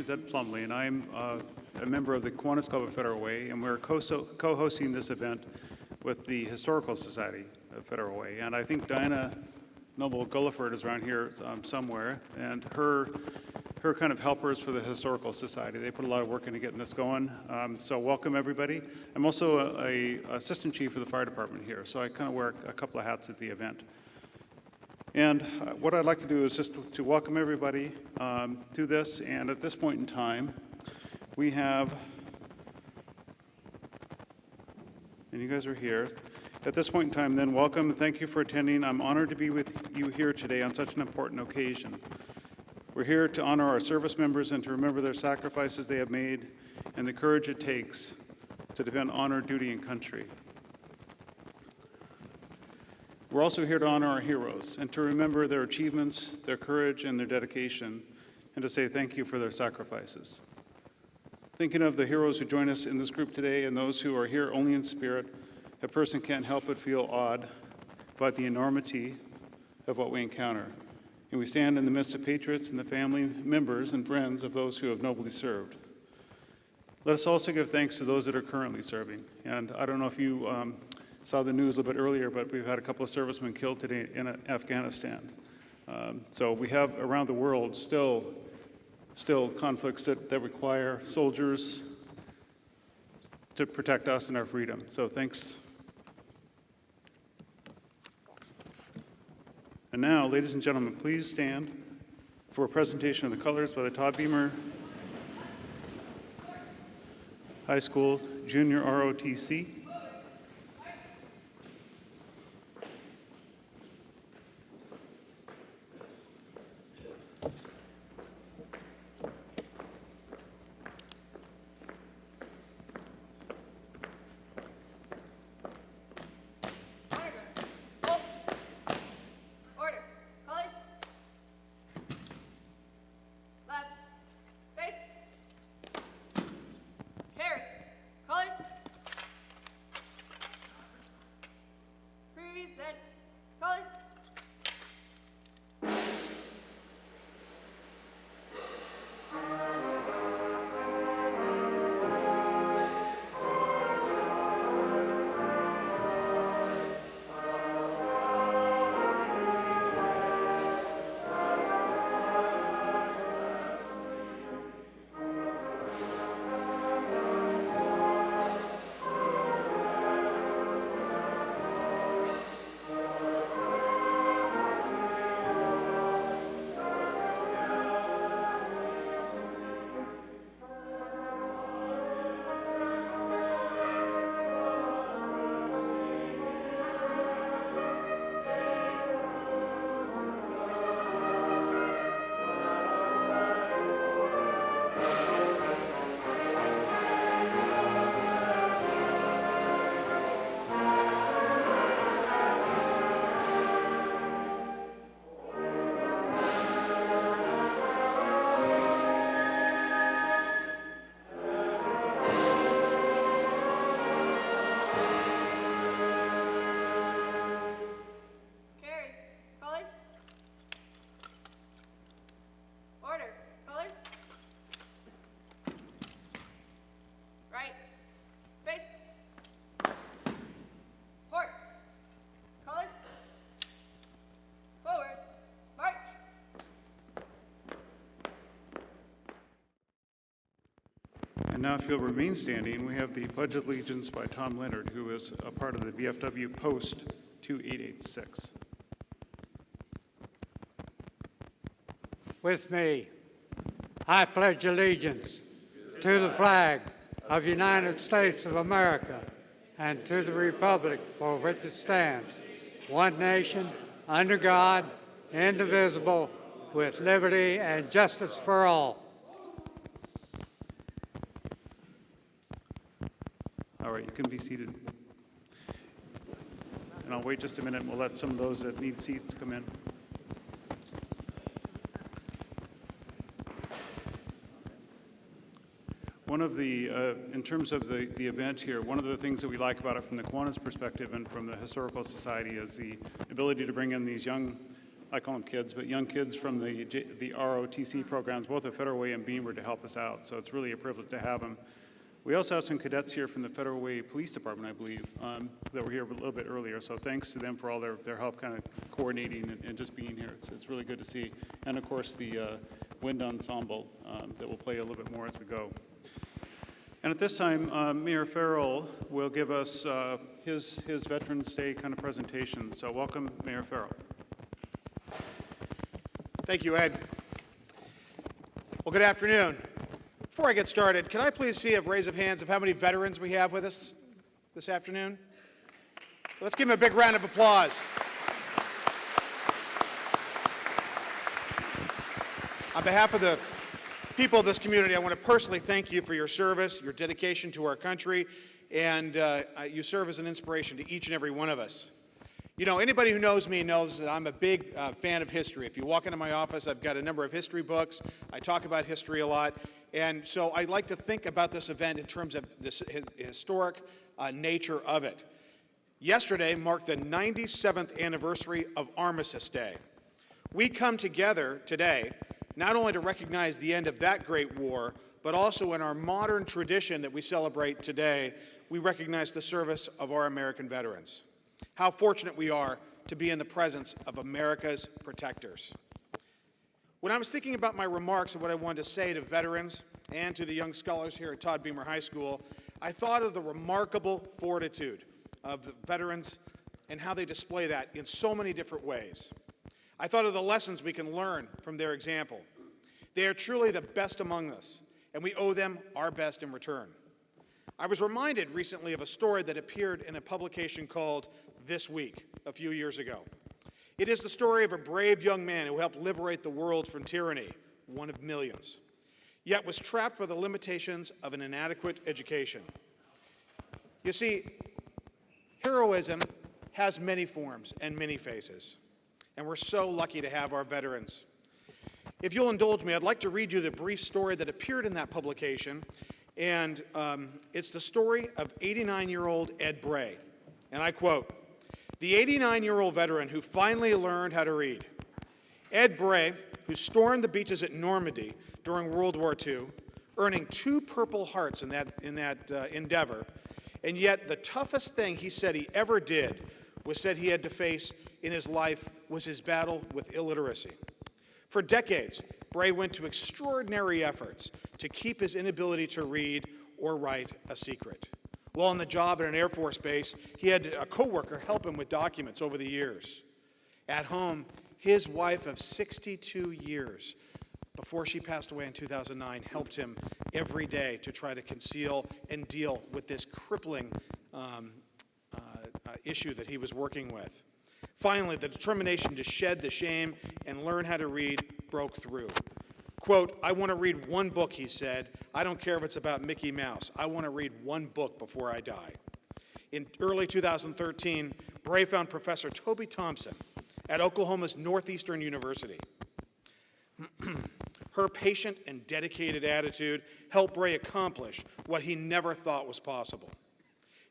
is Ed Plumley, and I'm a member of the Kiwanis Club of Federal Way, and we're co-hosting this event with the Historical Society of Federal Way. And I think Diana Noble Gulliford is around here somewhere, and her kind of helpers for the Historical Society. They put a lot of work into getting this going. So welcome, everybody. I'm also a assistant chief of the fire department here, so I kind of wear a couple of hats at the event. And what I'd like to do is just to welcome everybody to this. And at this point in time, we have, and you guys are here. At this point in time, then, welcome and thank you for attending. I'm honored to be with you here today on such an important occasion. We're here to honor our service members and to remember their sacrifices they have made and the courage it takes to defend honor, duty, and country. We're also here to honor our heroes and to remember their achievements, their courage, and their dedication, and to say thank you for their sacrifices. Thinking of the heroes who join us in this group today and those who are here only in spirit, a person can't help but feel awed by the enormity of what we encounter. And we stand in the midst of patriots and the family members and friends of those who have nobly served. Let us also give thanks to those that are currently serving. And I don't know if you saw the news a little bit earlier, but we've had a couple of servicemen killed today in Afghanistan. So we have around the world still conflicts that require soldiers to protect us and our freedom. So thanks. And now, ladies and gentlemen, please stand for a presentation of the colors by the Todd Beamer High School Junior ROTC. And now, if you'll remain standing, we have the Pledge of Allegiance by Tom Leonard, who is a part of the VFW Post 2886. With me, I pledge allegiance to the flag of the United States of America and to the republic for which it stands, one nation, under God, indivisible, with liberty and justice for all. All right, you can be seated. And I'll wait just a minute and we'll let some of those that need seats come in. One of the, in terms of the event here, one of the things that we like about it from the Kiwanis perspective and from the Historical Society is the ability to bring in these young I call them kids, but young kids from the ROTC programs, both at Federal Way and Beamer, to help us out. So it's really a privilege to have them. We also have some cadets here from the Federal Way Police Department, I believe, that were here a little bit earlier. So thanks to them for all their help kind of coordinating and just being here. It's really good to see. And of course, the wind ensemble that will play a little bit more as we go. And at this time, Mayor Farrell will give us his Veterans Day kind of presentation. So welcome, Mayor Farrell. Thank you, Ed. Well, good afternoon. Before I get started, can I please see a raise of hands of how many veterans we have with us this afternoon? Let's give them a big round of applause. On behalf of the people of this community, I want to personally thank you for your service, your dedication to our country, and you serve as an inspiration to each and every one of us. You know, anybody who knows me knows that I'm a big fan of history. If you walk into my office, I've got a number of history books. I talk about history a lot. And so I like to think about this event in terms of the historic nature of it. Yesterday marked the 97th anniversary of Armistice Day. We come together today not only to recognize the end of that great war, but also in our modern tradition that we celebrate today, we recognize the service of our American veterans. How fortunate we are to be in the presence of America's protectors. When I was thinking about my remarks and what I wanted to say to veterans and to the young scholars here at Todd Beamer High School, I thought of the remarkable fortitude of the veterans and how they display that in so many different ways. I thought of the lessons we can learn from their example. They are truly the best among us, and we owe them our best in return. I was reminded recently of a story that appeared in a publication called This Week a few years ago. It is the story of a brave young man who helped liberate the world from tyranny, one of millions, yet was trapped by the limitations of an inadequate education. You see, heroism has many forms and many faces, and we're so lucky to have our veterans. If you'll indulge me, I'd like to read you the brief story that appeared in that publication, and it's the story of 89-year-old Ed Bray, and I quote, "The 89-year-old veteran who finally learned how to read. Ed Bray, who stormed the beaches at Normandy during World War II, earning 2 Purple Hearts in that endeavor, and yet the toughest thing he said he ever did was said he had to face in his life was his battle with illiteracy. For decades, Bray went to extraordinary efforts to keep his inability to read or write a secret. While on the job at an Air Force base, he had a coworker help him with documents over the years. At home, his wife of 62 years, before she passed away in 2009, helped him every day to try to conceal and deal with this crippling issue that he was working with. Finally, the determination to shed the shame and learn how to read broke through. Quote, "I want to read one book," he said. "I don't care if it's about Mickey Mouse. I want to read one book before I die." In early 2013, Bray found Professor Toby Thompson at Oklahoma's Northeastern University. Her patient and dedicated attitude helped Bray accomplish what he never thought was possible.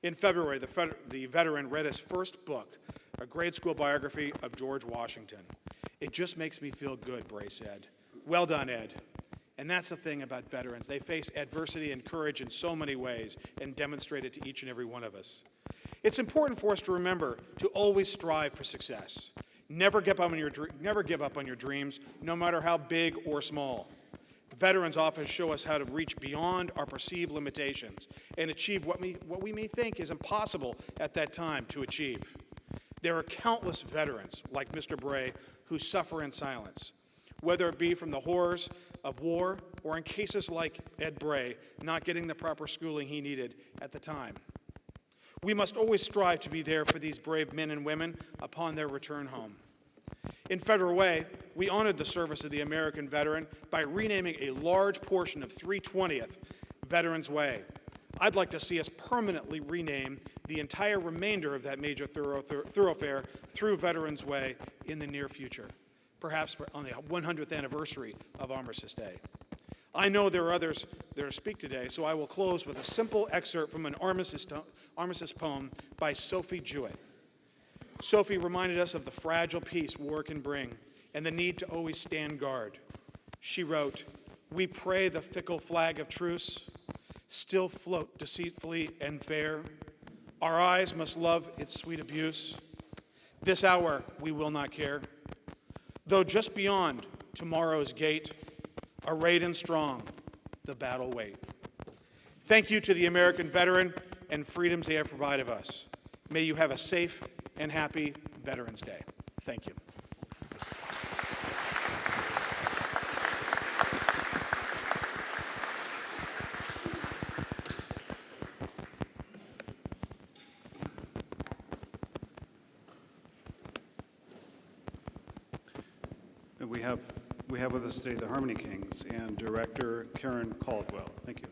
In February, the veteran read his first book, a grade school biography of George Washington. "It just makes me feel good," Bray said. Well done, Ed. And that's the thing about veterans. They face adversity and courage in so many ways and demonstrate it to each and every one of us. It's important for us to remember to always strive for success. Never give up on your dreams, no matter how big or small. Veterans often show us how to reach beyond our perceived limitations and achieve what we may think is impossible at that time to achieve. There are countless veterans like Mr. Bray who suffer in silence, whether it be from the horrors of war or in cases like Ed Bray not getting the proper schooling he needed at the time. We must always strive to be there for these brave men and women upon their return home. In Federal Way, we honored the service of the American veteran by renaming a large portion of 320th Veterans Way. I'd like to see us permanently rename the entire remainder of that major thoroughfare through Veterans Way in the near future, perhaps on the 100th anniversary of Armistice Day. I know there are others that will speak today, so I will close with a simple excerpt from an armistice poem by Sophie Jewett. Sophie reminded us of the fragile peace war can bring, and the need to always stand guard. She wrote, "We pray the fickle flag of truce still float deceitfully and fair. Our eyes must love its sweet abuse. This hour we will not care. Though just beyond tomorrow's gate, arrayed and strong, the battle wait." Thank you to the American veteran and freedoms they have provided us. May you have a safe and happy Veterans Day. Thank you. And we have with us today the Harmony Kings and director Karen Caldwell. Thank you.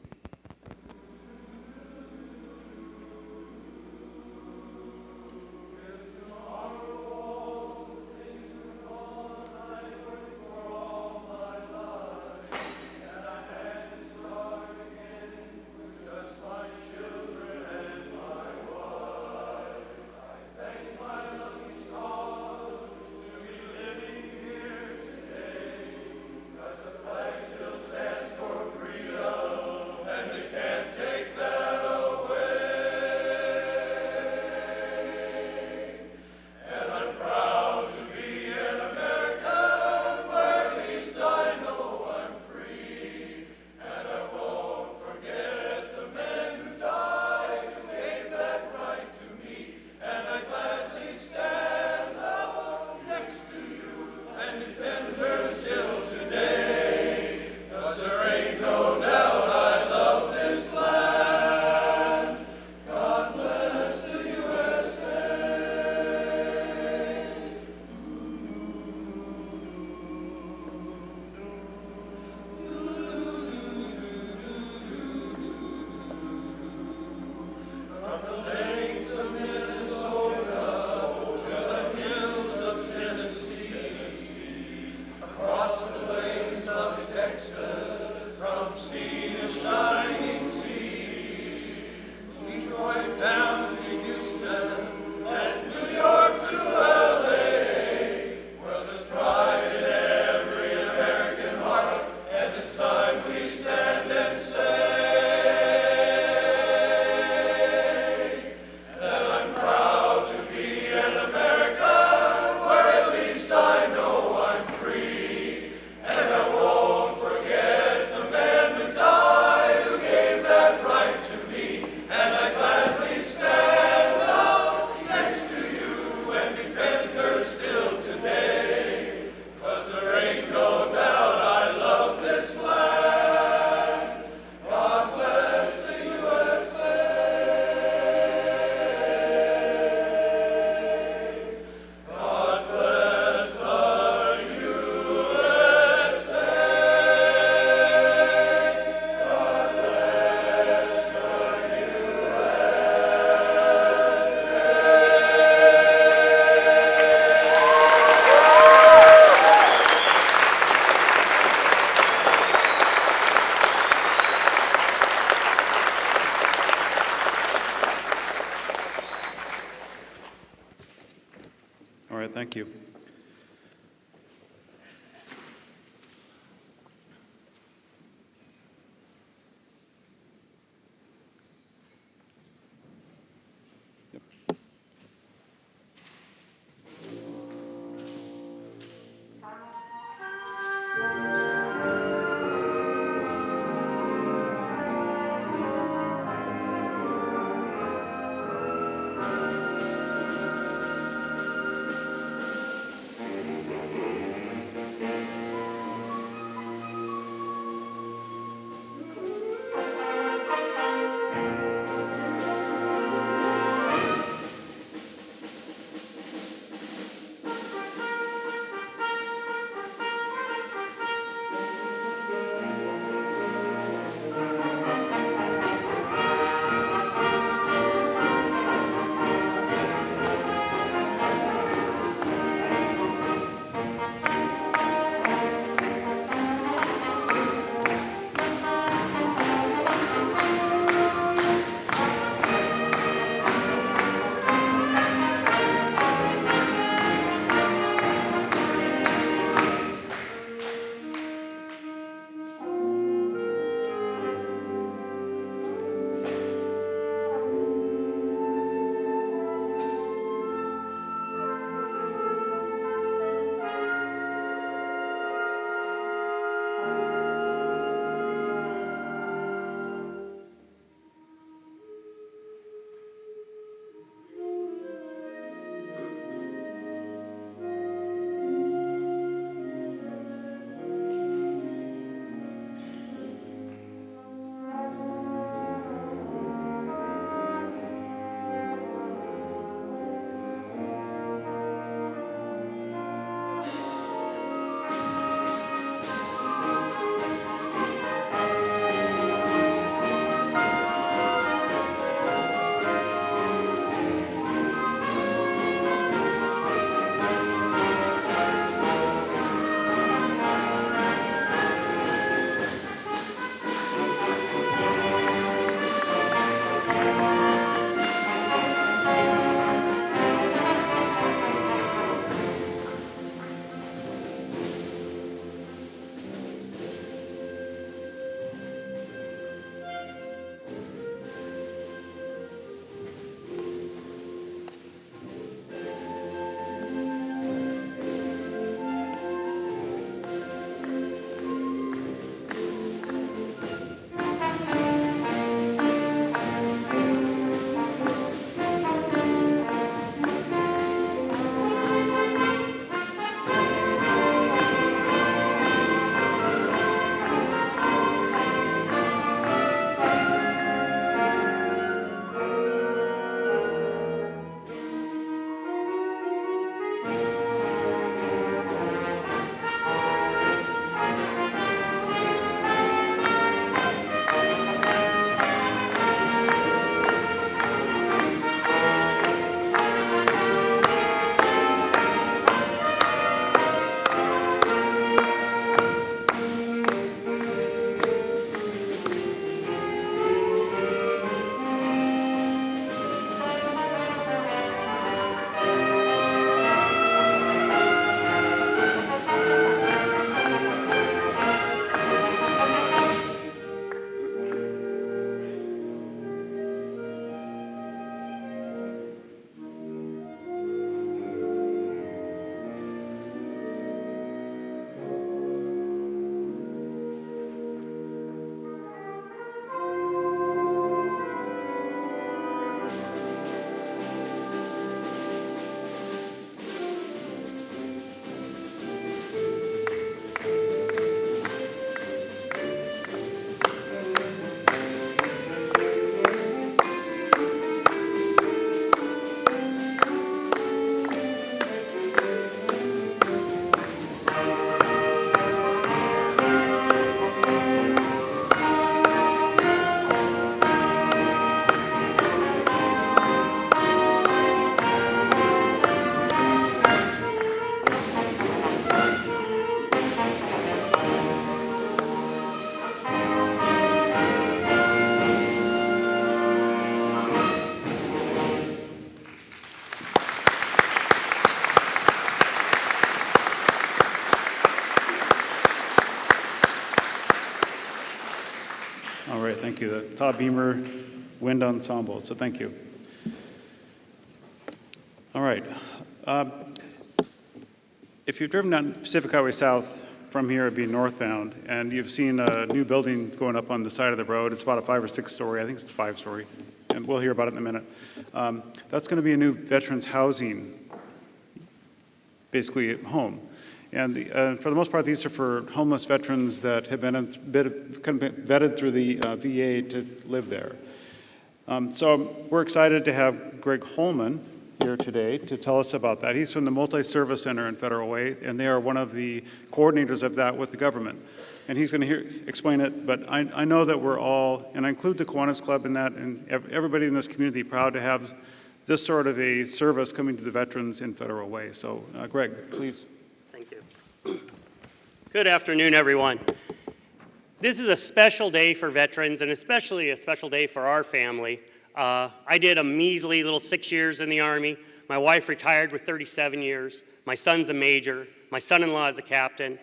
All right, thank you. The Todd Beamer Wind Ensemble, so thank you. All right. If you've driven down Pacific Highway South from here, it'd be northbound, and you've seen a new building going up on the side of the road. It's about a 5 or 6 story, I think it's a 5-story, and we'll hear about it in a minute. That's going to be a new veterans housing, basically at home. And for the most part, these are for homeless veterans that have been vetted through the VA to live there. So we're excited to have Greg Holman here today to tell us about that. He's from the Multi-Service Center in Federal Way, and they are one of the coordinators of that with the government. And he's going to explain it, but I know that we're all, and I include the Kiwanis Club in that, and everybody in this community proud to have this sort of a service coming to the veterans in Federal Way. So Greg, please. Thank you. Good afternoon, everyone. This is a special day for veterans, and especially a special day for our family. I did a measly little 6 years in the Army. My wife retired with 37 years. My son's a major. My son-in-law is a captain.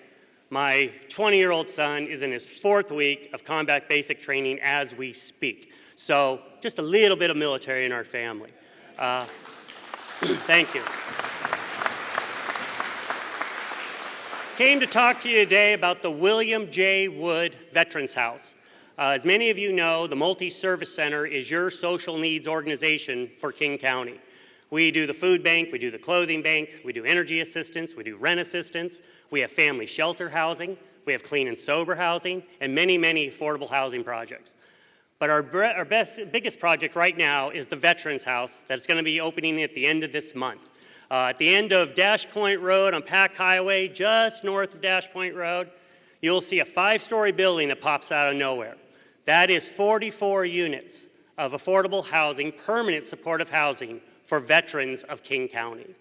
My 20-year-old son is in his 4th week of combat basic training as we speak. So just a little bit of military in our family. Thank you. Came to talk to you today about the William J. Wood Veterans House. As many of you know, the Multi-Service Center is your social needs organization for King County. We do the food bank, we do the clothing bank, we do energy assistance, we do rent assistance, we have family shelter housing, we have clean and sober housing, and many, many affordable housing projects. But our biggest project right now is the Veterans House that's going to be opening at the end of this month. At the end of Dash Point Road on Pack Highway, just north of Dash Point Road, you'll see a 5-story building that pops out of nowhere. That is 44 units of affordable housing, permanent supportive housing for veterans of King County.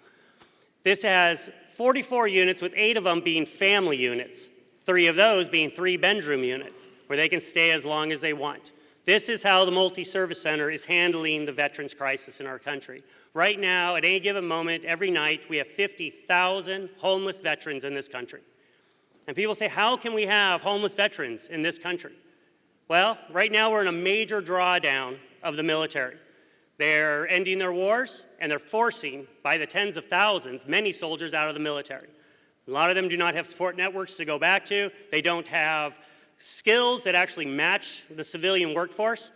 This has 44 units, with 8 of them being family units, 3 of those being 3-bedroom units where they can stay as long as they want. This is how the Multi-Service Center is handling the veterans crisis in our country. Right now, at any given moment, every night, we have 50,000 homeless veterans in this country. And people say, how can we have homeless veterans in this country? Well, right now we're in a major drawdown of the military. They're ending their wars, and they're forcing, by the tens of thousands, many soldiers out of the military. A lot of them do not have support networks to go back to. They don't have skills that actually match the civilian workforce.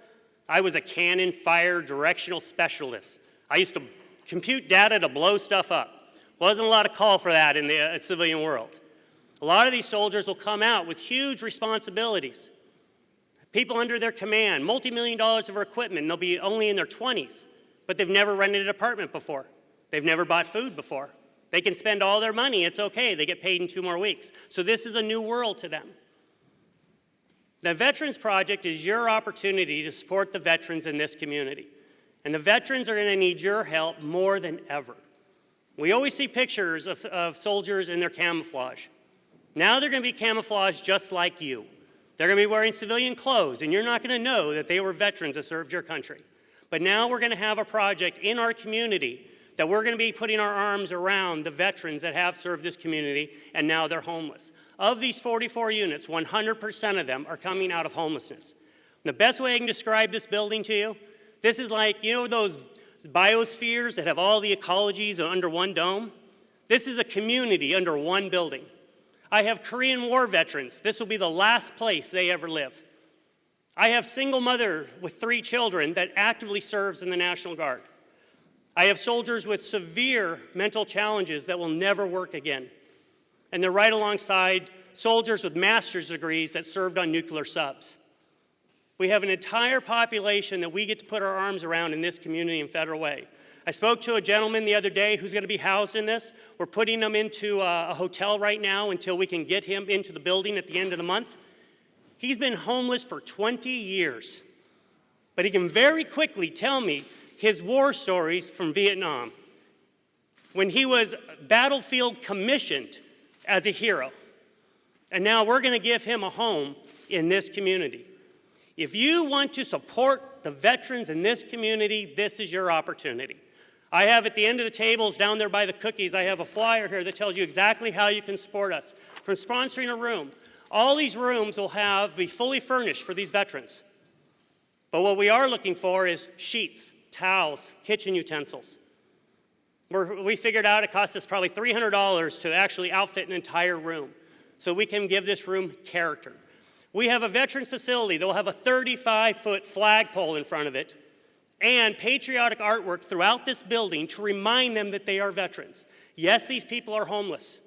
I was a cannon fire directional specialist. I used to compute data to blow stuff up. Wasn't a lot of call for that in the civilian world. A lot of these soldiers will come out with huge responsibilities. People under their command, multi-million dollars of equipment, and they'll be only in their 20s, but they've never rented an apartment before. They've never bought food before. They can spend all their money, it's okay, they get paid in 2 more weeks. So this is a new world to them. The Veterans Project is your opportunity to support the veterans in this community. And the veterans are gonna need your help more than ever. We always see pictures of soldiers in their camouflage. Now they're gonna be camouflaged just like you. They're gonna be wearing civilian clothes, and you're not gonna know that they were veterans that served your country. But now we're gonna have a project in our community that we're gonna be putting our arms around the veterans that have served this community, and now they're homeless. Of these 44 units, 100% of them are coming out of homelessness. The best way I can describe this building to you, this is like, you know those biospheres that have all the ecologies under one dome? This is a community under one building. I have Korean War veterans. This will be the last place they ever live. I have single mother with 3 children that actively serves in the National Guard. I have soldiers with severe mental challenges that will never work again. And they're right alongside soldiers with master's degrees that served on nuclear subs. We have an entire population that we get to put our arms around in this community in Federal Way. I spoke to a gentleman the other day who's going to be housed in this. We're putting him into a hotel right now until we can get him into the building at the end of the month. He's been homeless for 20 years, but he can very quickly tell me his war stories from Vietnam, when he was battlefield commissioned as a hero. And now we're going to give him a home in this community. If you want to support the veterans in this community, this is your opportunity. I have at the end of the tables down there by the cookies, I have a flyer here that tells you exactly how you can support us. From sponsoring a room, all these rooms will be fully furnished for these veterans. But what we are looking for is sheets, towels, kitchen utensils. We figured out it cost us probably $300 to actually outfit an entire room so we can give this room character. We have a veterans facility that will have a 35-foot flagpole in front of it and patriotic artwork throughout this building to remind them that they are veterans. Yes, these people are homeless,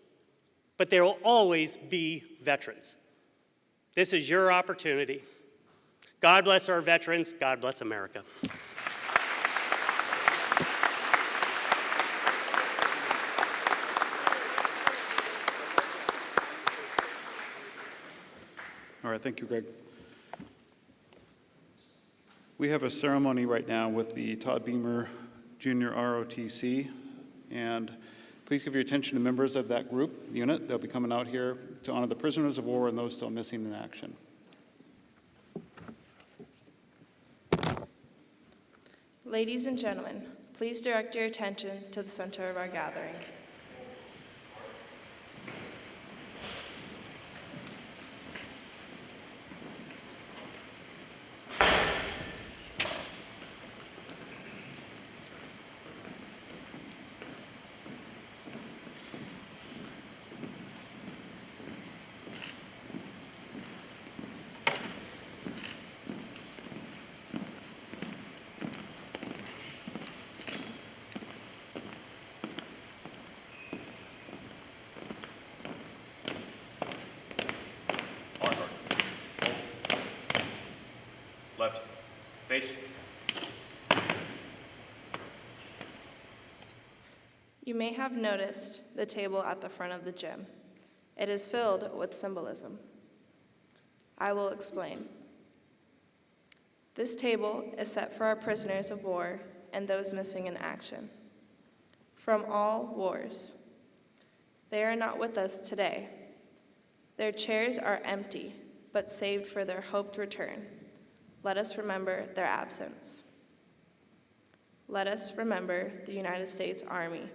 but there will always be veterans. This is your opportunity. God bless our veterans. God bless America. All right, thank you, Greg. We have a ceremony right now with the Todd Beamer Jr. ROTC, and please give your attention to members of that group, unit. They'll be coming out here to honor the prisoners of war and those still missing in action. Ladies and gentlemen, please direct your attention to the center of our gathering. Left. Face. You may have noticed the table at the front of the gym. It is filled with symbolism. I will explain. This table is set for our prisoners of war and those missing in action from all wars. They are not with us today. Their chairs are empty, but saved for their hoped return. Let us remember their absence. Let us remember the United States Army.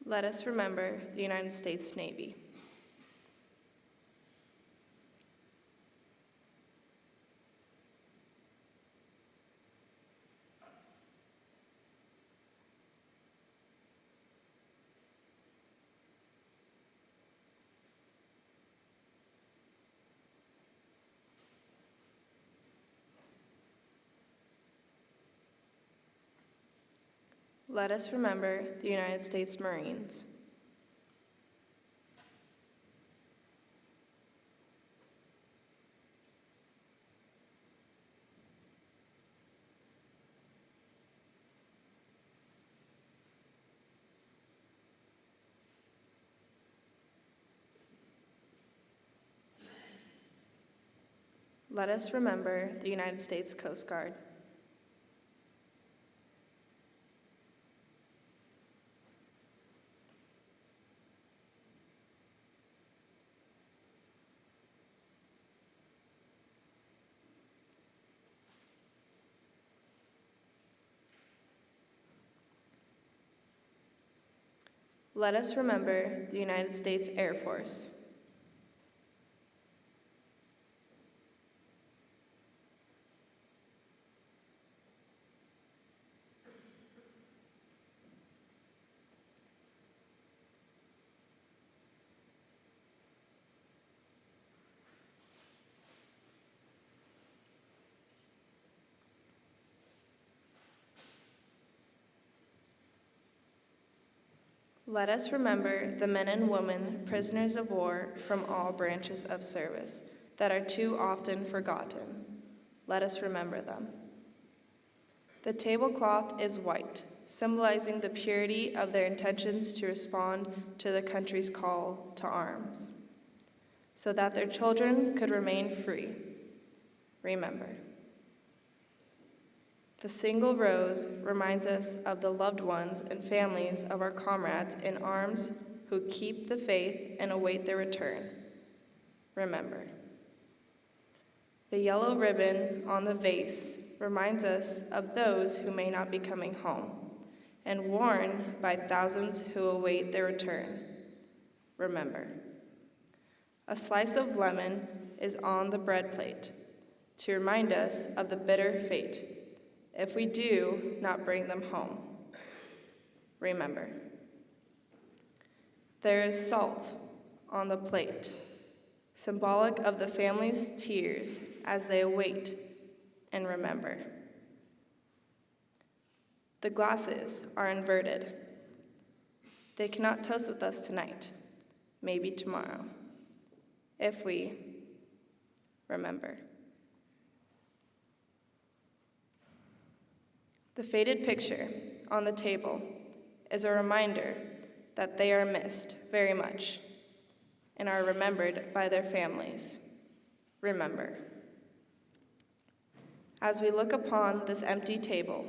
Let us remember the United States Navy. Let us remember the United States Marines. Let us remember the United States Coast Guard. Let us remember the United States Air Force. Let us remember the men and women, prisoners of war from all branches of service that are too often forgotten. Let us remember them. The tablecloth is white, symbolizing the purity of their intentions to respond to the country's call to arms, so that their children could remain free. Remember. The single rose reminds us of the loved ones and families of our comrades in arms who keep the faith and await their return. Remember. The yellow ribbon on the vase reminds us of those who may not be coming home, and worn by thousands who await their return. Remember. A slice of lemon is on the bread plate to remind us of the bitter fate if we do not bring them home. Remember. There is salt on the plate, symbolic of the family's tears as they await and remember. The glasses are inverted. They cannot toast with us tonight, maybe tomorrow, if we remember. The faded picture on the table is a reminder that they are missed very much and are remembered by their families. Remember. As we look upon this empty table,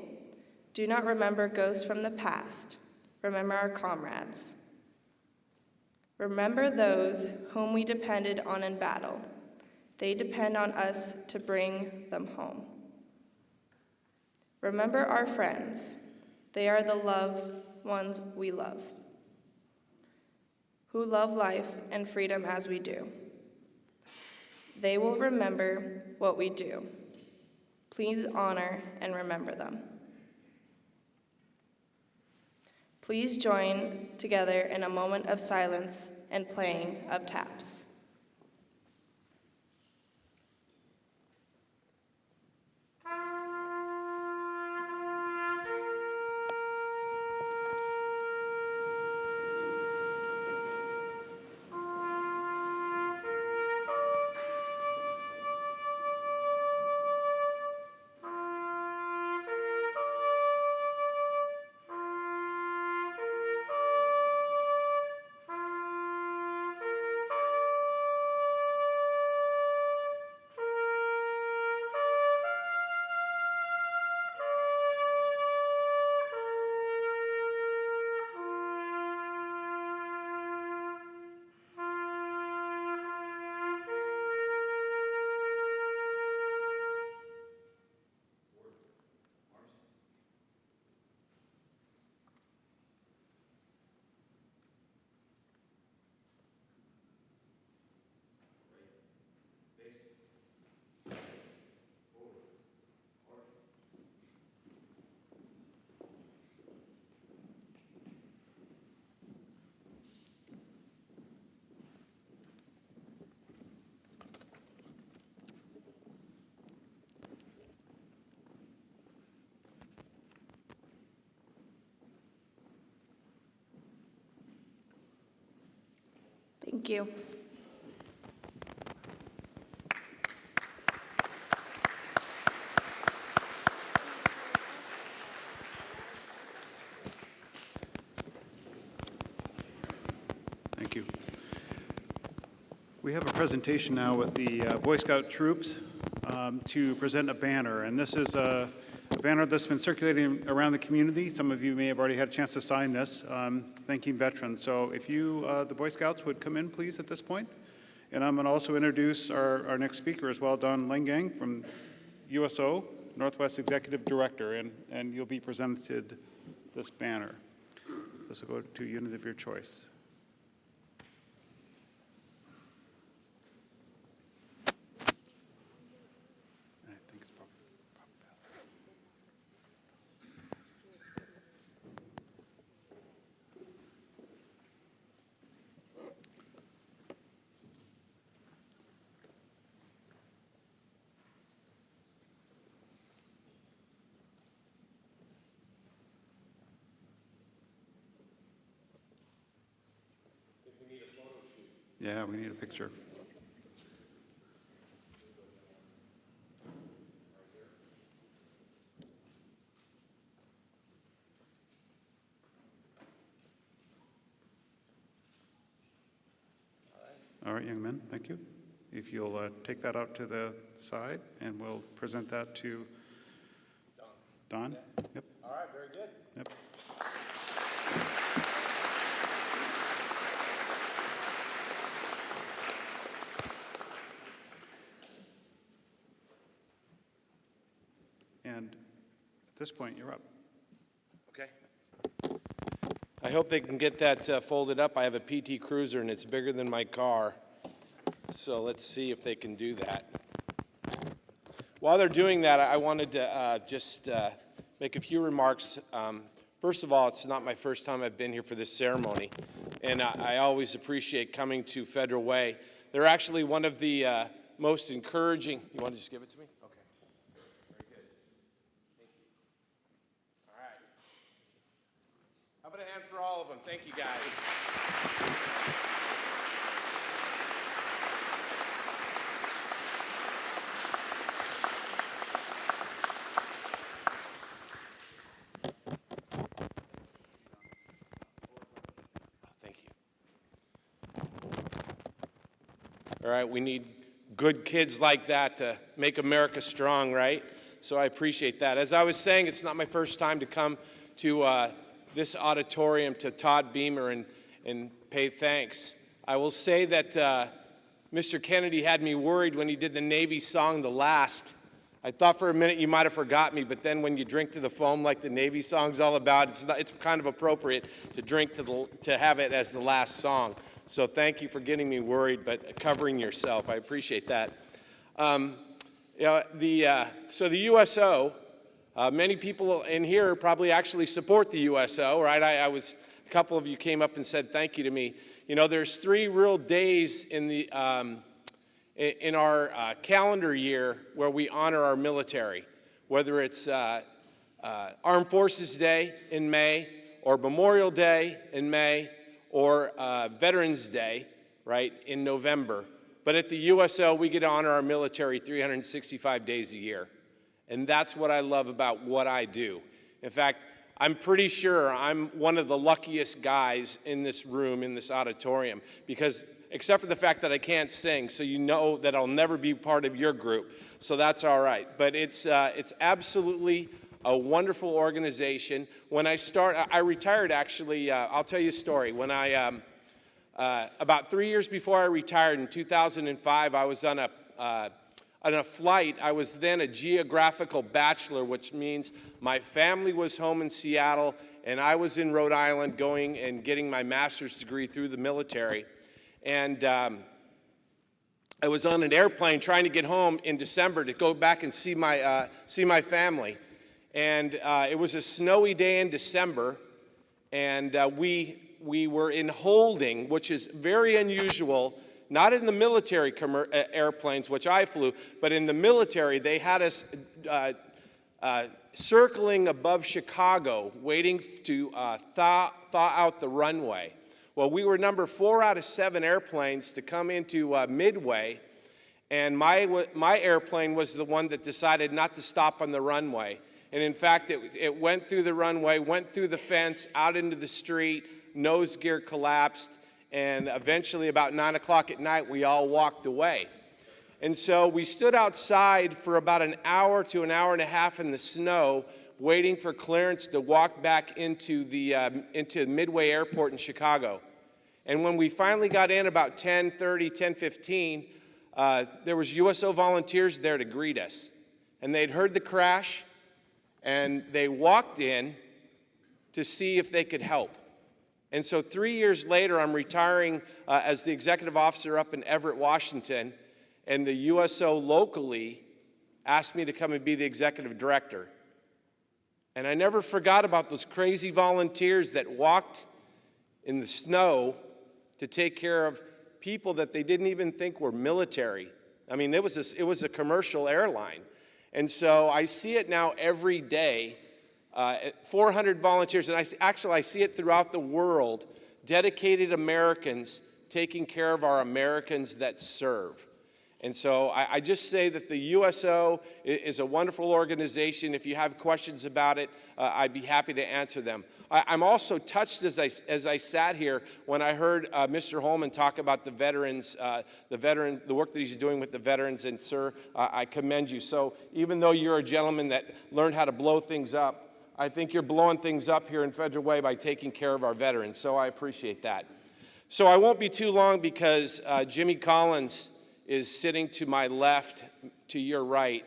do not remember ghosts from the past. Remember our comrades. Remember those whom we depended on in battle. They depend on us to bring them home. Remember our friends. They are the loved ones we love, who love life and freedom as we do. They will remember what we do. Please honor and remember them. Please join together in a moment of silence and playing of taps. Thank you. Thank you. We have a presentation now with the Boy Scout troops to present a banner, and this is a banner that's been circulating around the community. Some of you may have already had a chance to sign this, thanking veterans. So if you, the Boy Scouts, would come in, please, at this point. And I'm going to also introduce our next speaker as well, Don Lengang from USO, Northwest Executive Director, and you'll be presented this banner. This will go to a unit of your choice. Yeah, we need a picture. All right, young men, thank you. If you'll take that out to the side, and we'll present that to Don? Yep. All right, very good. Yep. And at this point, you're up. Okay. I hope they can get that folded up. I have a PT Cruiser and it's bigger than my car. So let's see if they can do that. While they're doing that, I wanted to just make a few remarks. First of all, it's not my first time I've been here for this ceremony, and I always appreciate coming to Federal Way. They're actually one of the most encouraging. You want to just give it to me? Okay. Very good. Thank you. All right. How about a hand for all of them? Thank you, guys. Thank you. All right, we need good kids like that to make America strong, right? So I appreciate that. As I was saying, it's not my first time to come to this auditorium to Todd Beamer and pay thanks. I will say that Mr. Kennedy had me worried when he did the Navy song, The Last. I thought for a minute you might have forgot me, but then when you drink to the foam like the Navy song's all about, it's kind of appropriate to drink to have it as the last song. So thank you for getting me worried, but covering yourself. I appreciate that. So the USO, many people in here probably actually support the USO, right? A couple of you came up and said thank you to me. You know, there's 3 real days in our calendar year where we honor our military, whether it's Armed Forces Day in May, or Memorial Day in May, or Veterans Day, right, in November. But at the USO, we get to honor our military 365 days a year. And that's what I love about what I do. In fact, I'm pretty sure I'm one of the luckiest guys in this room, in this auditorium, because except for the fact that I can't sing, so you know that I'll never be part of your group. So that's all right. But it's absolutely a wonderful organization. When I retired actually, I'll tell you a story. When about 3 years before I retired in 2005, I was on a flight. I was then a geographical bachelor, which means my family was home in Seattle and I was in Rhode Island going and getting my master's degree through the military. And I was on an airplane trying to get home in December to go back and see my family. And it was a snowy day in December, and we were in holding, which is very unusual, not in the military airplanes, which I flew, but in the military, they had us circling above Chicago, waiting to thaw out the runway. Well, we were number 4 out of 7 airplanes to come into Midway, and my airplane was the one that decided not to stop on the runway. And in fact, it went through the runway, went through the fence, out into the street, nose gear collapsed, and eventually about 9 o'clock at night, we all walked away. And so we stood outside for about an hour to an hour and a half in the snow, waiting for clearance to walk back into Midway Airport in Chicago. And when we finally got in about 10:30, 10:15, there was USO volunteers there to greet us. And they'd heard the crash, and they walked in to see if they could help. And so 3 years later, I'm retiring as the executive officer up in Everett, Washington, and the USO locally asked me to come and be the executive director. And I never forgot about those crazy volunteers that walked in the snow to take care of people that they didn't even think were military. I mean, it was a commercial airline. And so I see it now every day, 400 volunteers, and I see it throughout the world, dedicated Americans taking care of our Americans that serve. And so I just say that the USO is a wonderful organization. If you have questions about it, I'd be happy to answer them. I'm also touched as I sat here when I heard Mr. Holman talk about the veterans, the work that he's doing with the veterans. And sir, I commend you. So even though you're a gentleman that learned how to blow things up, I think you're blowing things up here in Federal Way by taking care of our veterans. So I appreciate that. So I won't be too long because Jimmy Collins is sitting to my left, to your right.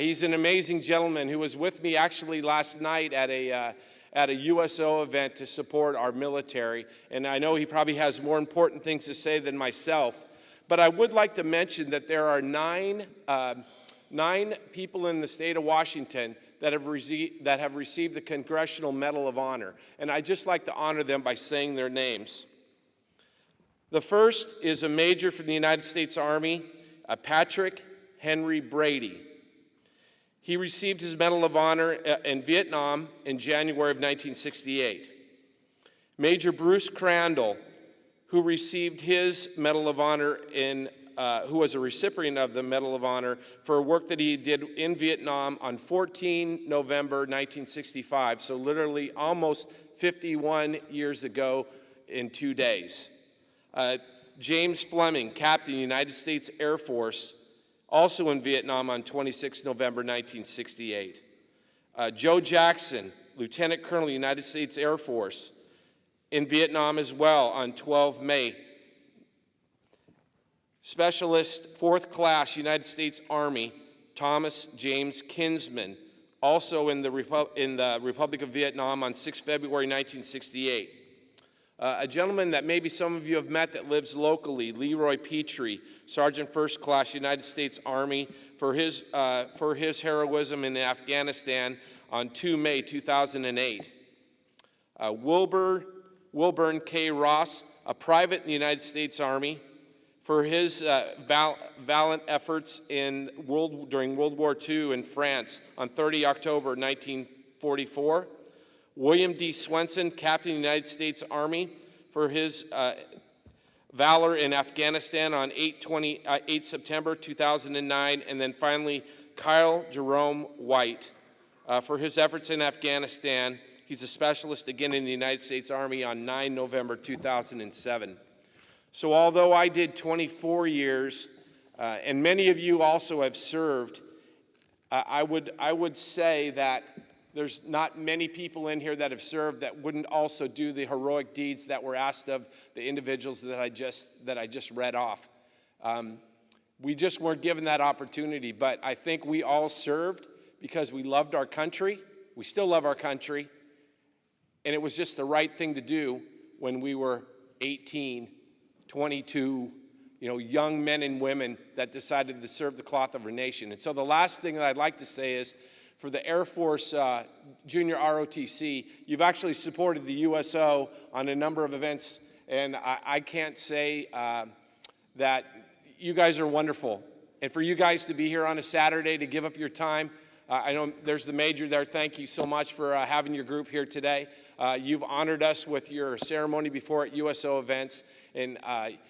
He's an amazing gentleman who was with me actually last night at a USO event to support our military. And I know he probably has more important things to say than myself. But I would like to mention that there are nine people in the state of Washington that have received the Congressional Medal of Honor. And I'd just like to honor them by saying their names. The first is a major from the United States Army, Patrick Henry Brady. He received his Medal of Honor in Vietnam in January of 1968. Major Bruce Crandall, who received his Medal of Honor who was a recipient of the Medal of Honor for work that he did in Vietnam on 14 November 1965, so literally almost 51 years ago in 2 days. James Fleming, Captain, United States Air Force, also in Vietnam on 26 November 1968. Joe Jackson, Lieutenant Colonel, United States Air Force, in Vietnam as well on 12 May. Specialist, 4th Class, United States Army, Thomas James Kinsman, also in the Republic of Vietnam on 6 February 1968. A gentleman that maybe some of you have met that lives locally, Leroy Petrie, Sergeant 1st Class, United States Army, for his heroism in Afghanistan on 2 May 2008. Wilburn K. Ross, a private in the United States Army, for his valiant efforts during World War II in France on 30 October 1944. William D. Swenson, Captain of the United States Army, for his valor in Afghanistan on 8 September 2009. And then finally, Kyle Jerome White, for his efforts in Afghanistan. He's a specialist again in the United States Army on 9 November 2007. So although I did 24 years, and many of you also have served, I would say that there's not many people in here that have served that wouldn't also do the heroic deeds that were asked of the individuals that I just read off. We just weren't given that opportunity, but I think we all served because we loved our country. We still love our country, and it was just the right thing to do when we were 18, 22, young men and women that decided to serve the cloth of our nation. And so the last thing that I'd like to say is, for the Air Force Junior ROTC, you've actually supported the USO on a number of events, and I can't say that you guys are wonderful. And for you guys to be here on a Saturday to give up your time, I know there's the major there. Thank you so much for having your group here today. You've honored us with your ceremony before at USO events, and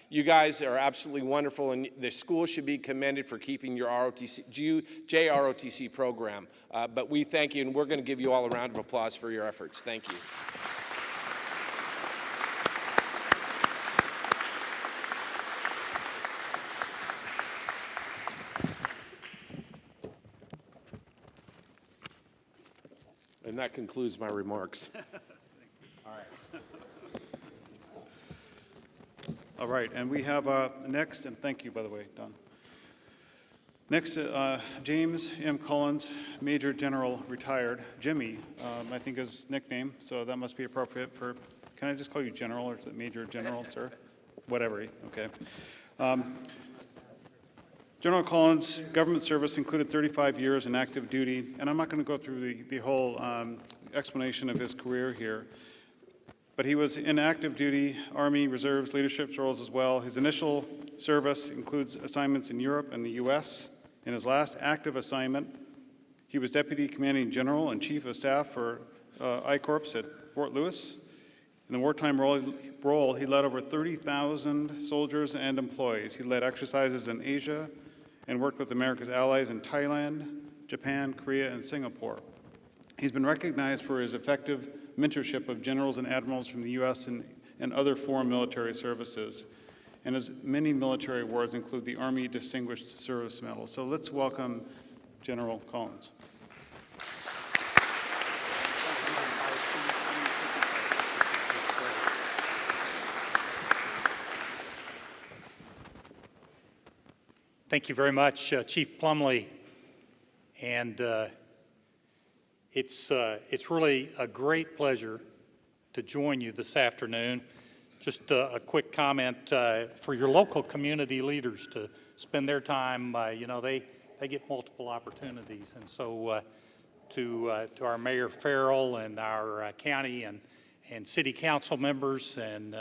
you guys are absolutely wonderful, and the school should be commended for keeping your JROTC program. But we thank you, and we're going to give you all a round of applause for your efforts. Thank you. And that concludes my remarks. All right, and we have next, and thank you, by the way, Don. Next, James M. Collins, Major General, retired. Jimmy, I think his nickname, so that must be appropriate for, can I just call you General, or is it Major General, sir? Whatever, okay. General Collins' government service included 35 years in active duty, and I'm not going to go through the whole explanation of his career here, but he was in active duty, Army, Reserves, leadership roles as well. His initial service includes assignments in Europe and the U.S. In his last active assignment, he was Deputy Commanding General and Chief of Staff for I-Corps at Fort Lewis. In the wartime role, he led over 30,000 soldiers and employees. He led exercises in Asia, and worked with America's allies in Thailand, Japan, Korea, and Singapore. He's been recognized for his effective mentorship of generals and admirals from the U.S. and other foreign military services. And his many military awards include the Army Distinguished Service Medal. So let's welcome General Collins. Thank you very much, Chief Plumley. And it's really a great pleasure to join you this afternoon. Just a quick comment for your local community leaders to spend their time. They get multiple opportunities, and so to our Mayor Farrell and our county and city council members and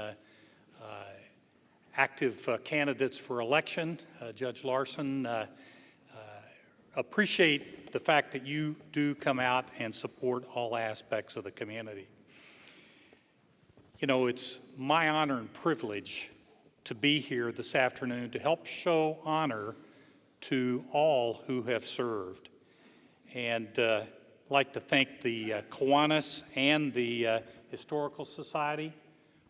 active candidates for election, Judge Larson, appreciate the fact that you do come out and support all aspects of the community. You know, it's my honor and privilege to be here this afternoon to help show honor to all who have served. And I'd like to thank the Kiwanis and the Historical Society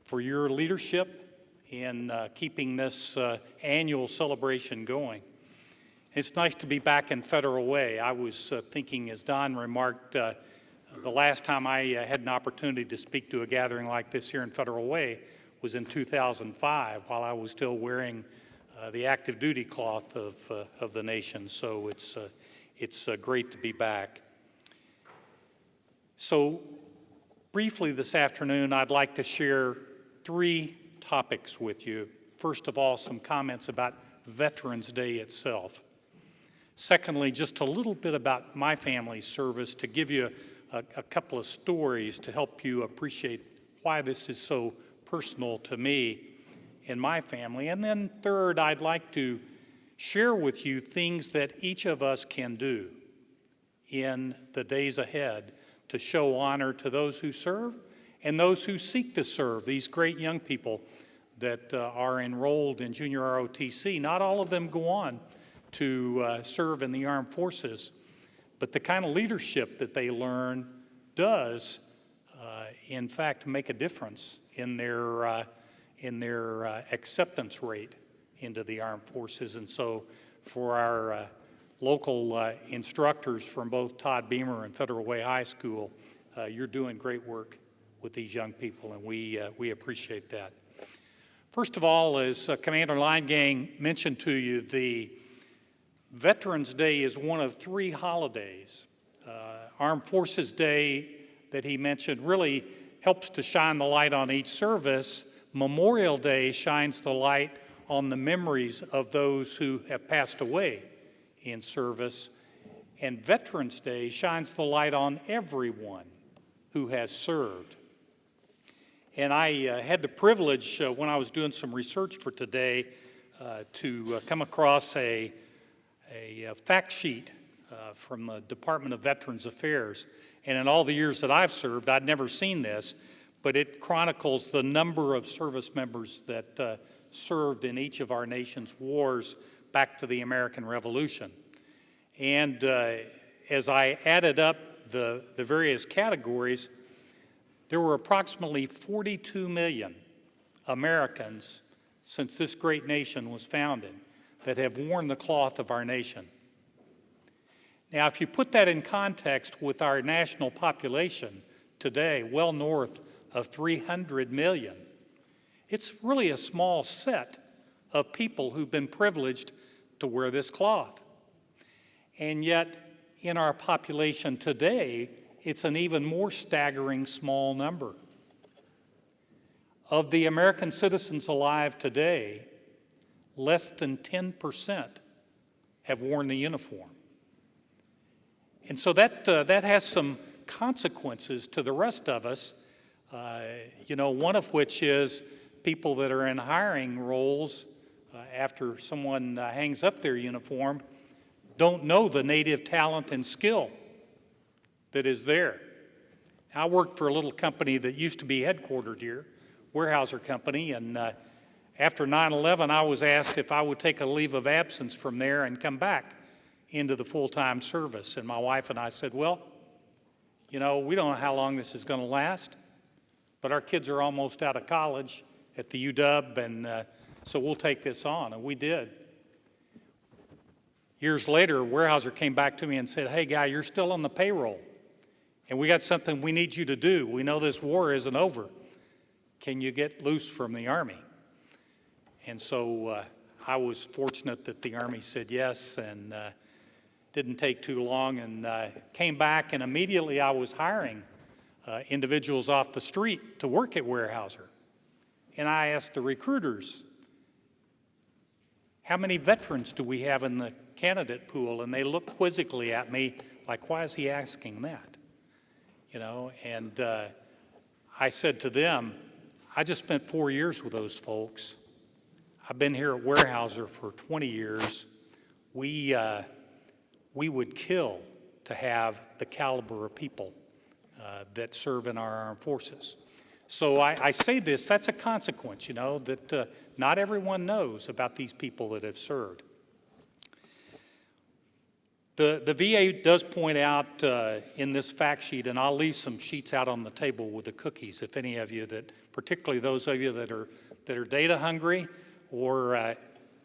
for your leadership in keeping this annual celebration going. It's nice to be back in Federal Way. I was thinking, as Don remarked, the last time I had an opportunity to speak to a gathering like this here in Federal Way was in 2005, while I was still wearing the active duty cloth of the nation. So it's great to be back. So briefly this afternoon, I'd like to share 3 topics with you. First of all, some comments about Veterans Day itself. Secondly, just a little bit about my family's service to give you a couple of stories to help you appreciate why this is so personal to me and my family. And then third, I'd like to share with you things that each of us can do in the days ahead to show honor to those who serve and those who seek to serve, these great young people that are enrolled in junior ROTC. Not all of them go on to serve in the armed forces, but the kind of leadership that they learn does, in fact, make a difference in their acceptance rate into the armed forces. And so for our local instructors from both Todd Beamer and Federal Way High School, you're doing great work with these young people, and we appreciate that. First of all, as Commander Linegang mentioned to you, the Veterans Day is one of 3 holidays. Armed Forces Day that he mentioned really helps to shine the light on each service. Memorial Day shines the light on the memories of those who have passed away in service. And Veterans Day shines the light on everyone who has served. And I had the privilege, when I was doing some research for today, to come across a fact sheet from the Department of Veterans Affairs. And in all the years that I've served, I'd never seen this, but it chronicles the number of service members that served in each of our nation's wars back to the American Revolution. And as I added up the various categories, there were approximately 42 million Americans since this great nation was founded that have worn the cloth of our nation. Now, if you put that in context with our national population today, well north of 300 million, it's really a small set of people who've been privileged to wear this cloth. And yet, in our population today, it's an even more staggering small number. Of the American citizens alive today, less than 10% have worn the uniform. And so that has some consequences to the rest of us, one of which is people that are in hiring roles after someone hangs up their uniform don't know the native talent and skill that is there. I worked for a little company that used to be headquartered here, Weyerhaeuser Company, and After 9/11, I was asked if I would take a leave of absence from there and come back into the full-time service. And my wife and I said, well, you know, we don't know how long this is going to last, but our kids are almost out of college at the UW, and so we'll take this on. And we did. Years later, Weyerhaeuser came back to me and said, hey, guy, you're still on the payroll, and we got something we need you to do. We know this war isn't over. Can you get loose from the Army? And so I was fortunate that the Army said yes, and didn't take too long, and came back, and immediately I was hiring individuals off the street to work at Weyerhaeuser. And I asked the recruiters, how many veterans do we have in the candidate pool? And they looked quizzically at me like, why is he asking that? You know, and I said to them, I just spent 4 years with those folks. I've been here at Weyerhaeuser for 20 years. We would kill to have the caliber of people that serve in our armed forces. So I say this, that's a consequence, you know, that not everyone knows about these people that have served. The VA does point out in this fact sheet, and I'll leave some sheets out on the table with the cookies, if any of you that, particularly those of you that are data hungry, or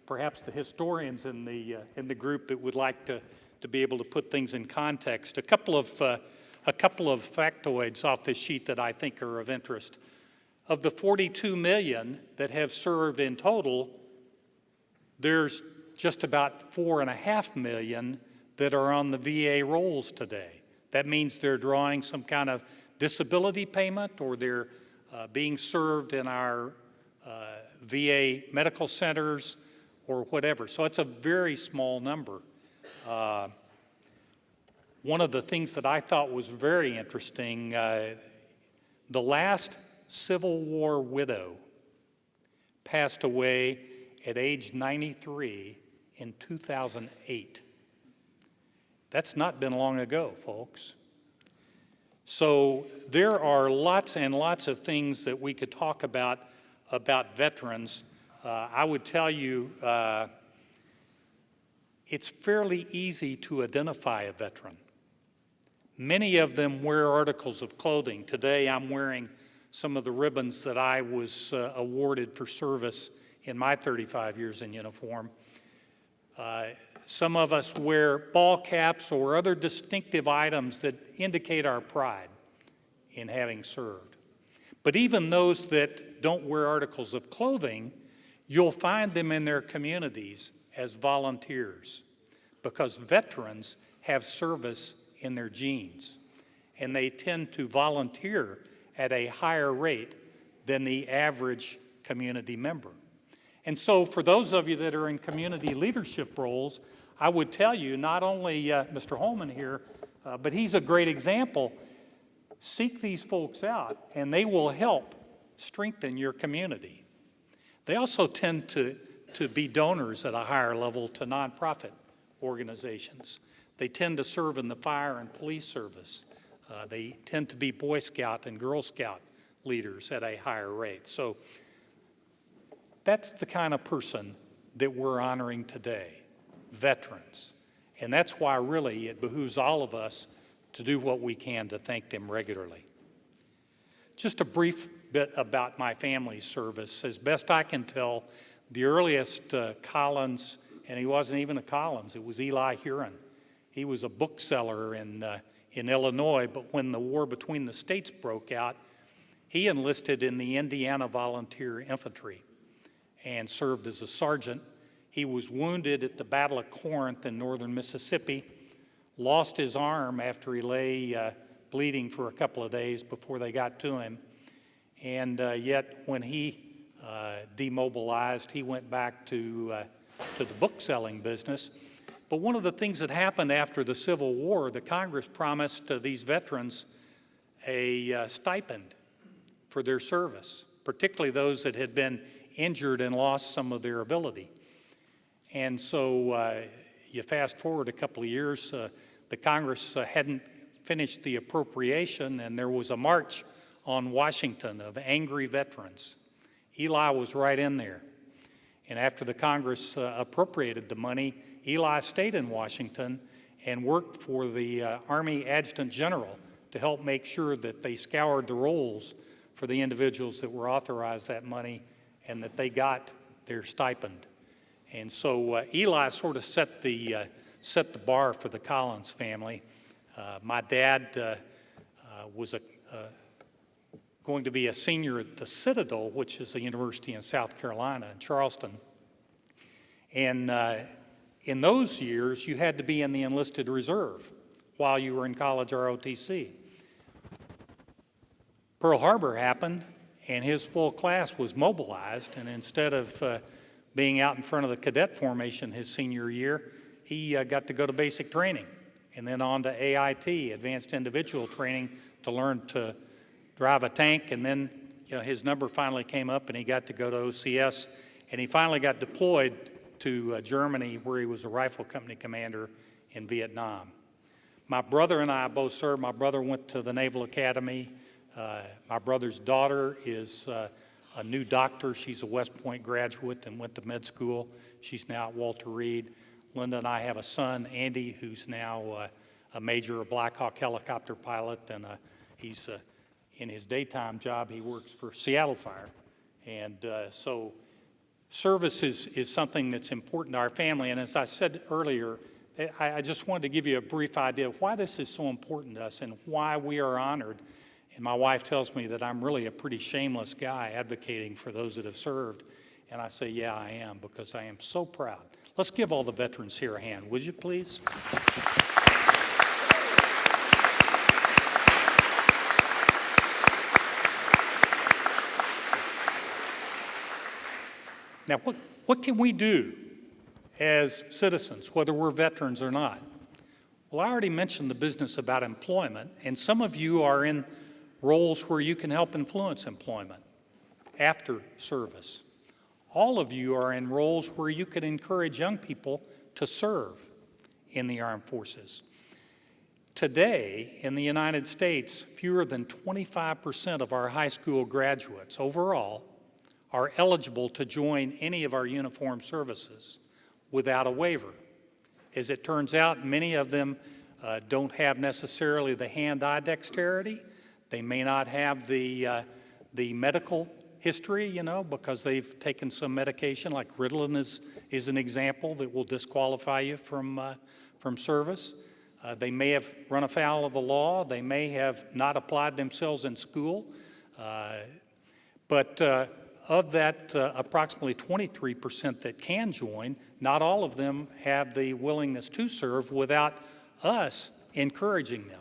perhaps the historians in the group that would like to be able to put things in context. A couple of factoids off this sheet that I think are of interest. Of the 42 million that have served in total, there's just about 4.5 million that are on the VA rolls today. That means they're drawing some kind of disability payment, or they're being served in our VA medical centers or whatever. So it's a very small number. One of the things that I thought was very interesting, the last Civil War widow passed away at age 93 in 2008. That's not been long ago, folks. So there are lots and lots of things that we could talk about veterans. I would tell you it's fairly easy to identify a veteran. Many of them wear articles of clothing. Today I'm wearing some of the ribbons that I was awarded for service in my 35 years in uniform. Some of us wear ball caps or other distinctive items that indicate our pride in having served. But even those that don't wear articles of clothing, you'll find them in their communities as volunteers, because veterans have service in their genes, and they tend to volunteer at a higher rate than the average community member. And so for those of you that are in community leadership roles, I would tell you, not only Mr. Holman here, but he's a great example. Seek these folks out, and they will help strengthen your community. They also tend to be donors at a higher level to nonprofit organizations. They tend to serve in the fire and police service. They tend to be Boy Scout and Girl Scout leaders at a higher rate. So that's the kind of person that we're honoring today, veterans. And that's why really it behooves all of us to do what we can to thank them regularly. Just a brief bit about my family's service. As best I can tell, the earliest Collins, and he wasn't even a Collins, it was Eli Huron. He was a bookseller in Illinois, but when the war between the states broke out, he enlisted in the Indiana Volunteer Infantry and served as a sergeant. He was wounded at the Battle of Corinth in northern Mississippi, lost his arm after he lay bleeding for a couple of days before they got to him. And yet when he demobilized, he went back to the book-selling business. But one of the things that happened after the Civil War, the Congress promised these veterans a stipend for their service, particularly those that had been injured and lost some of their ability. And so you fast forward a couple of years, the Congress hadn't finished the appropriation, and there was a march on Washington of angry veterans. Eli was right in there. And after the Congress appropriated the money, Eli stayed in Washington and worked for the Army Adjutant General to help make sure that they scoured the rolls for the individuals that were authorized that money and that they got their stipend. And so Eli sort of set the bar for the Collins family. My dad was going to be a senior at the Citadel, which is a university in South Carolina, in Charleston. And in those years, you had to be in the enlisted reserve while you were in college ROTC. Pearl Harbor happened, and his full class was mobilized, and instead of being out in front of the cadet formation his senior year, he got to go to basic training, and then on to AIT, Advanced Individual Training, to learn to drive a tank, and then his number finally came up, and he got to go to OCS, and he finally got deployed to Germany, where he was a rifle company commander in Vietnam. My brother and I both served. My brother went to the Naval Academy. My brother's daughter is a new doctor. She's a West Point graduate and went to med school. She's now at Walter Reed. Linda and I have a son, Andy, who's now a major Black Hawk helicopter pilot, and he's in his daytime job, he works for Seattle Fire. And so service is something that's important to our family. And as I said earlier, I just wanted to give you a brief idea of why this is so important to us and why we are honored. And my wife tells me that I'm really a pretty shameless guy advocating for those that have served. And I say, yeah, I am, because I am so proud. Let's give all the veterans here a hand, would you please? Now, what can we do as citizens, whether we're veterans or not? Well, I already mentioned the business about employment, and some of you are in roles where you can help influence employment after service. All of you are in roles where you can encourage young people to serve in the armed forces. Today, in the United States, fewer than 25% of our high school graduates overall are eligible to join any of our uniformed services without a waiver. As it turns out, many of them don't have necessarily the hand-eye dexterity. They may not have the medical history, because they've taken some medication, like Ritalin is an example that will disqualify you from service. They may have run afoul of the law. They may have not applied themselves in school. But of that approximately 23% that can join, not all of them have the willingness to serve without us encouraging them.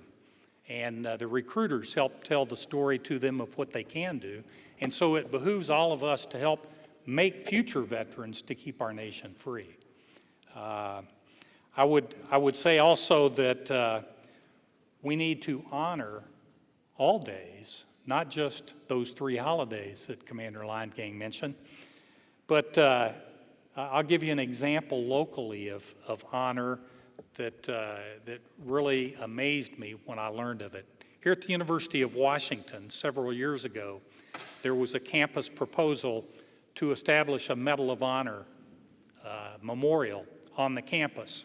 And the recruiters help tell the story to them of what they can do. And so it behooves all of us to help make future veterans to keep our nation free. I would say also that we need to honor all days, not just those 3 holidays that Commander Linegang mentioned. But I'll give you an example locally of honor that really amazed me when I learned of it. Here at the University of Washington, several years ago, there was a campus proposal to establish a Medal of Honor memorial on the campus.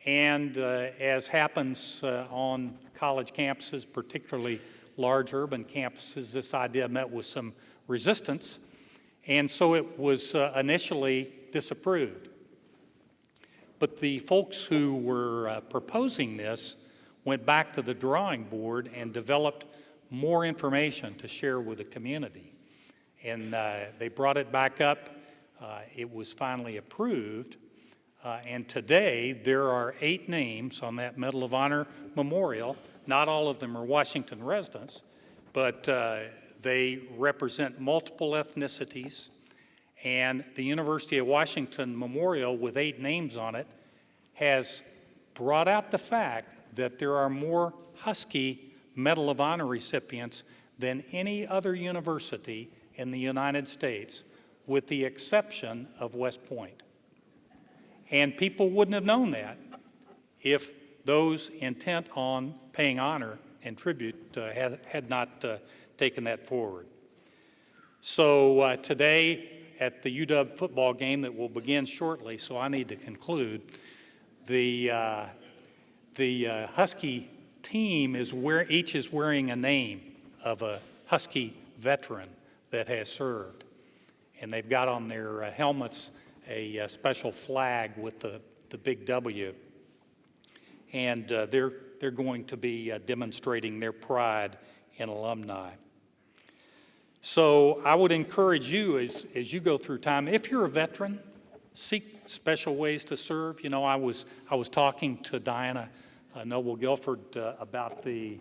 And as happens on college campuses, particularly large urban campuses, this idea met with some resistance, and so it was initially disapproved. But the folks who were proposing this went back to the drawing board and developed more information to share with the community. And they brought it back up. It was finally approved. And today, there are 8 names on that Medal of Honor memorial. Not all of them are Washington residents, but they represent multiple ethnicities. And the University of Washington memorial, with 8 names on it, has brought out the fact that there are more Husky Medal of Honor recipients than any other university in the United States, with the exception of West Point. And people wouldn't have known that if those intent on paying honor and tribute had not taken that forward. So today, at the UW football game that will begin shortly, so I need to conclude. The Husky team each is wearing a name of a Husky veteran that has served. And they've got on their helmets a special flag with the big W. And they're going to be demonstrating their pride in alumni. So I would encourage you as you go through time, if you're a veteran, seek special ways to serve. You know, I was talking to Diana Noble Guilford about the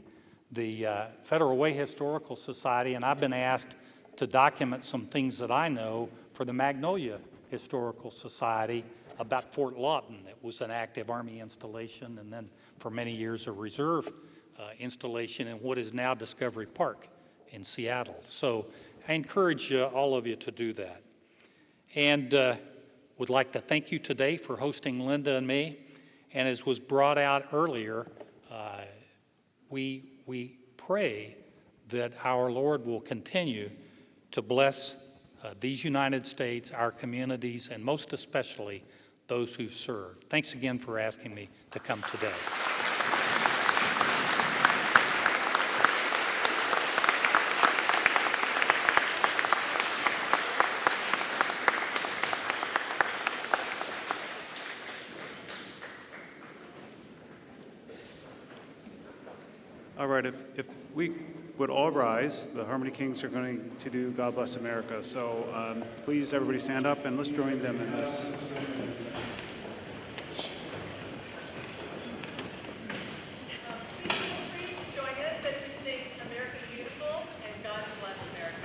Federal Way Historical Society, and I've been asked to document some things that I know for the Magnolia Historical Society about Fort Lawton. It was an active Army installation, and then for many years a reserve installation in what is now Discovery Park in Seattle. So I encourage all of you to do that. And would like to thank you today for hosting Linda and me. And as was brought out earlier, we pray that our Lord will continue to bless these United States, our communities, and most especially those who serve. Thanks again for asking me to come today. All right, if we would all rise, the Harmony Kings are going to do God Bless America. So please, everybody stand up and let's join them in this. Join us as we sing America Beautiful and God Bless America.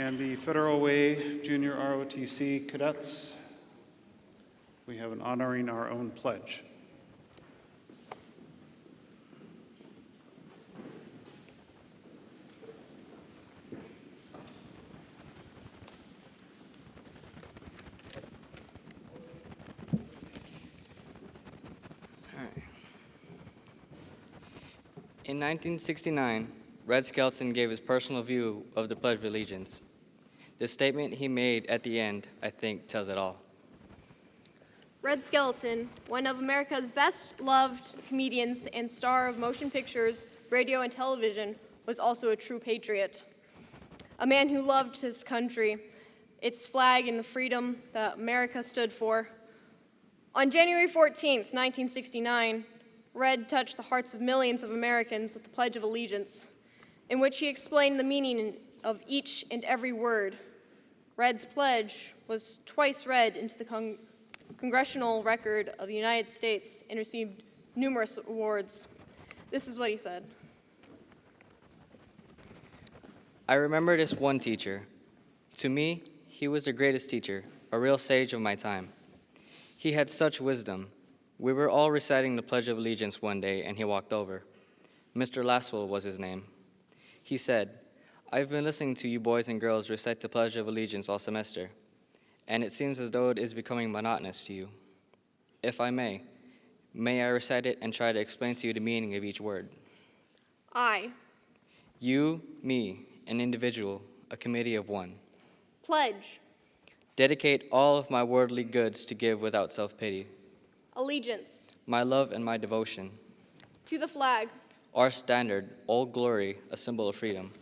And the Federal Way Junior ROTC cadets, we have an honoring our own pledge. In 1969, Red Skelton gave his personal view of the Pledge of Allegiance. The statement he made at the end, I think, tells it all. Red Skelton, one of America's best-loved comedians and star of motion pictures, radio, and television, was also a true patriot. A man who loved his country, its flag, and the freedom that America stood for. On January 14th, 1969, Red touched the hearts of millions of Americans with the Pledge of Allegiance, in which he explained the meaning of each and every word. Red's pledge was twice read into the Congressional Record of the United States and received numerous awards. This is what he said. I remember this one teacher. To me, he was the greatest teacher, a real sage of my time. He had such wisdom. We were all reciting the Pledge of Allegiance one day, and he walked over. Mr. Laswell was his name. He said, "I've been listening to you boys and girls recite the Pledge of Allegiance all semester, and it seems as though it is becoming monotonous to you. If I may I recite it and try to explain to you the meaning of each word?" I You, me, an individual, a committee of one. pledge Dedicate all of my worldly goods to give without self-pity. allegiance My love and my devotion. to the flag Our standard, Old Glory, a symbol of freedom.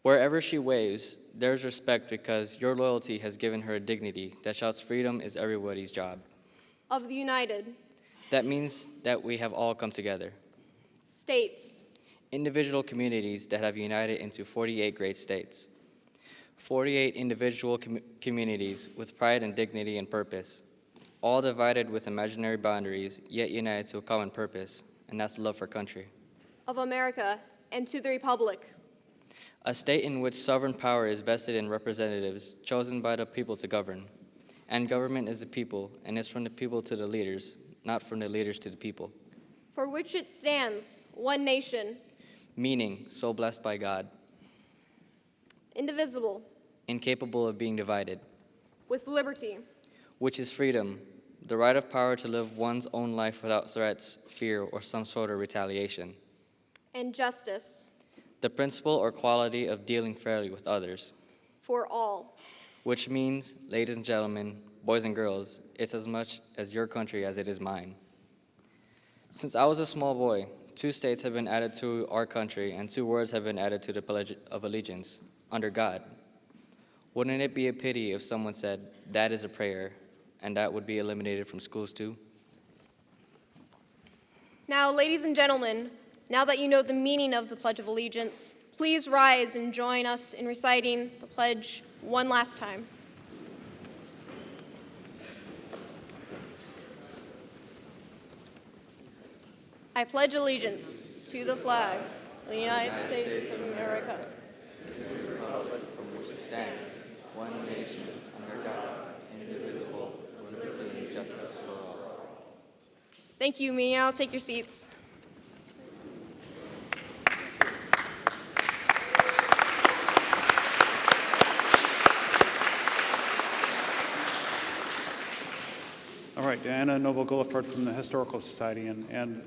Wherever she waves, there's respect because your loyalty has given her a dignity that shouts freedom is everybody's job. of the United That means that we have all come together. States, Individual communities that have united into 48 great states. 48 individual communities with pride and dignity and purpose, all divided with imaginary boundaries, yet united to a common purpose, and that's love for country. of America, and to the Republic, A state in which sovereign power is vested in representatives chosen by the people to govern. And government is the people, and it's from the people to the leaders, not from the leaders to the people. for which it stands, one nation, Meaning, so blessed by God, indivisible, incapable of being divided, with liberty, which is freedom, the right of power to live one's own life without threats, fear, or some sort of retaliation. and justice The principle or quality of dealing fairly with others, for all. which means, ladies and gentlemen, boys and girls, it's as much as your country as it is mine. Since I was a small boy, 2 states have been added to our country and 2 words have been added to the Pledge of Allegiance, under God. Wouldn't it be a pity if someone said, that is a prayer, and that would be eliminated from schools too? Now, ladies and gentlemen, now that you know the meaning of the Pledge of Allegiance, please rise and join us in reciting the pledge one last time. I pledge allegiance to the flag of the United States of America, From which it stands, one nation, under God, indivisible, with liberty and justice for all. Thank you. May you now take your seats. All right, Diana Noble-Gulliford from the Historical Society, and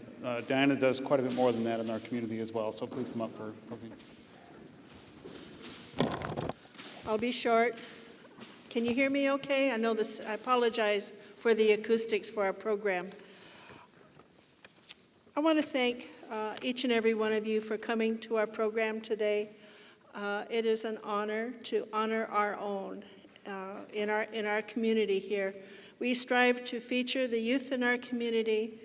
Diana does quite a bit more than that in our community as well, so please come up for closing. I'll be short. Can you hear me okay? I know this, I apologize for the acoustics for our program. I want to thank each and every one of you for coming to our program today. It is an honor to honor our own in our community here. We strive to feature the youth in our community,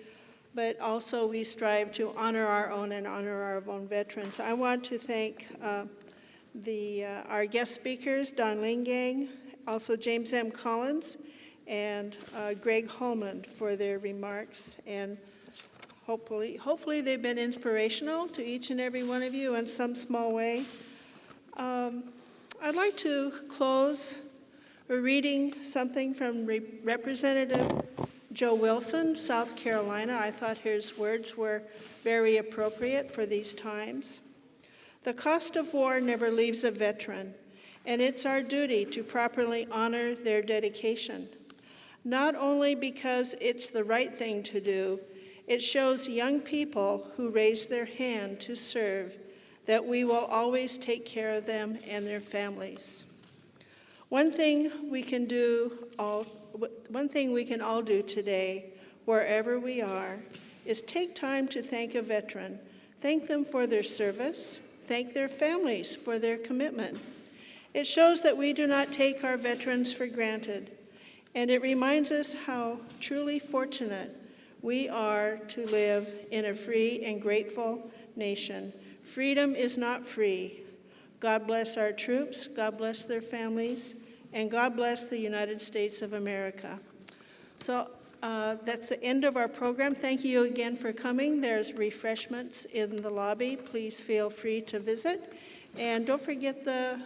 but also we strive to honor our own and honor our own veterans. I want to thank our guest speakers, Don Lingang, also James M. Collins, and Greg Holman for their remarks. And hopefully they've been inspirational to each and every one of you in some small way. I'd like to close reading something from Representative Joe Wilson, South Carolina. I thought his words were very appropriate for these times. The cost of war never leaves a veteran, and it's our duty to properly honor their dedication. Not only because it's the right thing to do, it shows young people who raise their hand to serve that we will always take care of them and their families. One thing we can do all one thing we can all do today, wherever we are, is take time to thank a veteran. Thank them for their service. Thank their families for their commitment. It shows that we do not take our veterans for granted, and it reminds us how truly fortunate we are to live in a free and grateful nation. Freedom is not free. God bless our troops, God bless their families, and God bless the United States of America. So that's the end of our program. Thank you again for coming. There's refreshments in the lobby. Please feel free to visit. And don't forget the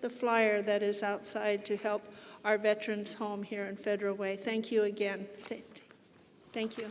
flyer that is outside to help our veterans home here in Federal Way. Thank you again. Thank you.